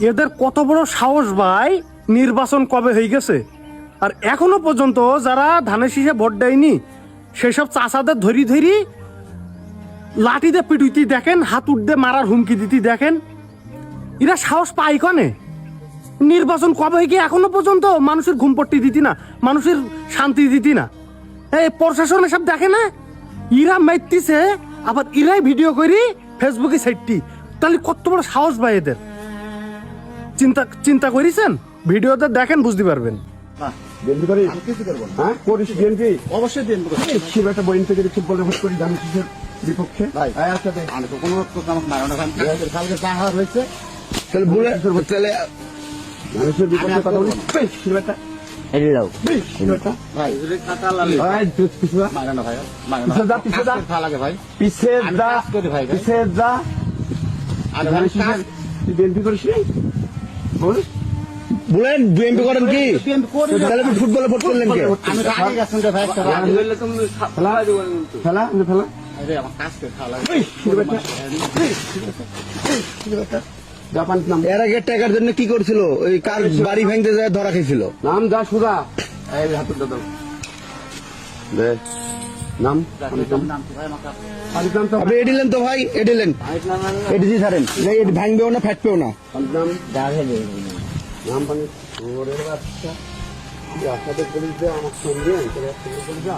এদের কত বড় সাহস ভাই, নির্বাচন কবে হয়ে গেছে আর এখনো পর্যন্ত যারা ধানের শীষে ভোট দেয়নি সেসব চাষাদের ধরি ধরি লাঠি দিয়ে পিটুইতে দেখেন, হাতুড় দিয়ে মারার হুমকি দিতে দেখেন। এরা সাহস পায় কনে? নির্বাচন কবে হয়ে গিয়ে এখনো পর্যন্ত মানুষের ঘুমপট্টি দিতি না, মানুষের শান্তি দিতি না। এই প্রশাসন এসব দেখে না, ইরা মাইতিছে আবার ইরাই ভিডিও করি ফেসবুকে সাইটটি। তাহলে কত বড় সাহস ভাই এদের। চিন্তা করেছেন? ভিডিওতে দেখেন বুঝতে পারবেন। বিএনপি করি হ্যাঁ করিস বিএনপি অবশ্যই বিএনপি করি। শিব একটা বইন থেকে ফুটবলে ভোট করি ধানের শীষের বিপক্ষে ভাই আচ্ছা আমি তো কোনো আমাকে মারানো খান কালকে চা খাওয়া হয়েছে তাহলে বলে তাহলে মানুষের বিপক্ষে কথা বলি শিব একটা এড়িয়ে যাও। শিব একটা ভাই যদি কাটা লাল ভাই পিছু মারানো ভাই পিছে যা পিছে যা ভালো লাগে ভাই পিছে আমি যা কাজ করি ভাই পিছে যা আর ধানের শীষের তুই বিএনপি করিস নি বল বলেন বিএনপি করেন কি? বিএনপি করি তাহলে আপনি ফুটবলে ভোট করলেন কে? আমি রাগে গেছেন রে ভাই একটা রাগে হইলে তুমি ফেলা ফেলা ফেলা আরে আমার কাজ করে ভালো লাগে শিব একটা শিব একটা জাপান নাম এর আগে টাকার জন্য কি করছিল? ওই কার বাড়ি ভাঙতে যায় ধরা খেয়েছিল। নাম যা সুদা এই হাতে দাও দে নাম নাম কি ভাই আমাকে আলিফ নাম তো আপনি এডিলেন তো ভাই, এডিলেন এডিজি ছাড়েন, এটি ভাঙবেও না ফাটবেও না। নাম নাম মানে ওরে বাচ্চা তুই আসাতে বলিস যে আমার সঙ্গে তোর একটা বলে যা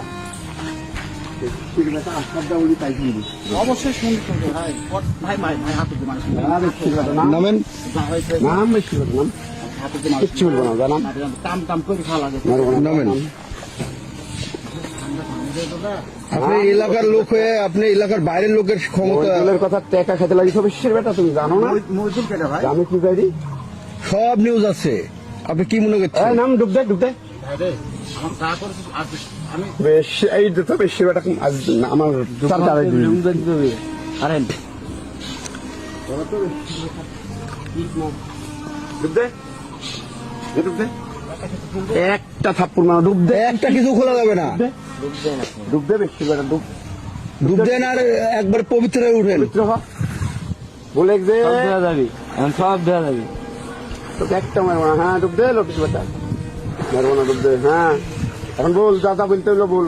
ঠিক আছে আসাদা বলি তাই শুনবি অবশ্যই শুনতে ভাই ভাই ভাই ভাই হাতে দিয়ে মানুষ আরে ঠিক আছে নাম নামেন যা হয়েছে নাম বেশি কথা নাম হাতে দিয়ে মানুষ কিচ্ছু বলবো না জানাম টাম টাম করে ভালো লাগে নামেন। আপনি এলাকার লোক হয়ে আপনি এলাকার বাইরের লোকের ক্ষমতা মজদুলের কথা টেকা খেতে লাগিস অবশ্যই বেটা তুমি জানো না মজদুর কেটে ভাই আমি কি যাই সব নিউজ আছে। আপনি কি মনে এই করছেন? নাম ডুব দে ভাই রে আমার চা করেছিস আমি বেশি এই তো বেশি বেটা আজ আমার চার চারাই দিবি আরেন ডুব দে ডুব দে একটা থাপ্পড় মারা ডুব দে একটা কিছু খোলা যাবে না। ডুব দে বেশি বেটা ডুব ডুব দেন আর একবার পবিত্র হয়ে উঠেন। পবিত্র হ বলে দে যাবি এখন সব দেওয়া যাবে। তো একটা মারবো না হ্যাঁ ডুব দে লোটিস বেটা মারবো না ডুব দে হ্যাঁ এখন বল যা যা বলতে হইলো বল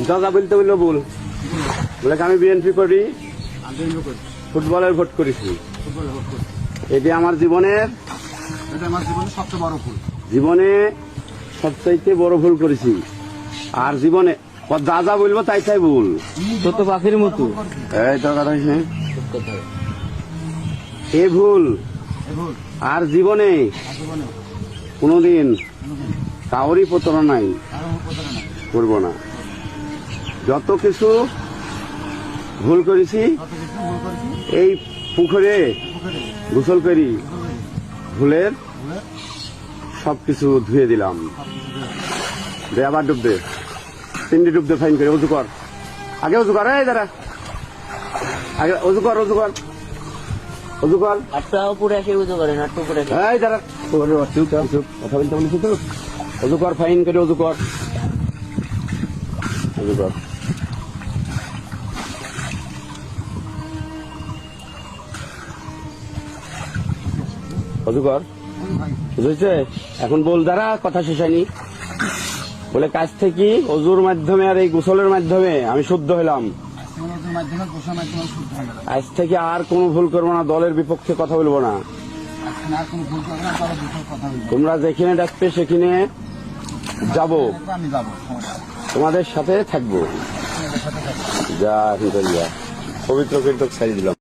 যা যা বলতে হইলো বল বলে আমি বিএনপি করি ফুটবলের ভোট করেছি এটি আমার জীবনের এটা আমার জীবনে সবচেয়ে বড় ভুল জীবনে সবচাইতে বড় ভুল করেছি আর জীবনে যা যা বলবো তাই তাই বল তো তো পাখির মতো। এই তোর কথা হয়েছে এ ভুল আর জীবনে কোনোদিন কাউরই প্রতারণাই করবো না। যত কিছু ভুল করেছি এই পুকুরে গোসল করি ভুলের সবকিছু ধুয়ে দিলাম। দে আবার ডুব দে, তিনটি ডুব দে ফাইন করে উজু কর, আগে উজু কর, এই দাঁড়া আগে উজু কর উজু কর উজু কর, একটা উপরে এসে উজু করেন, একটা উপরে এই দাঁড়া চুপ চুপ কথা বলতে বলেছি তো উজু কর ফাইন করে উজু কর উজু কর। উজু কর বুঝেছে? এখন বল দাঁড়া কথা শেষ হয়নি। বলে কাজ থেকে অজুর মাধ্যমে আর এই গোসলের মাধ্যমে আমি শুদ্ধ হলাম। মাধ্যমে গোসা মাধ্যমে শুদ্ধ হয়ে গেল আজ থেকে আর কোনো ভুল করবো না, দলের বিপক্ষে কথা বলবো না। এখন আর কোনো ভুল করবে না, তারা দুটোর কথা বলবো তোমরা যেখানে ডাকবে সেখানে যাব, আমি যাবো তোমাদের সাথে থাকবো। যা এখন চল যা, পবিত্র কীর্তক ছাড়িয়ে দিলাম।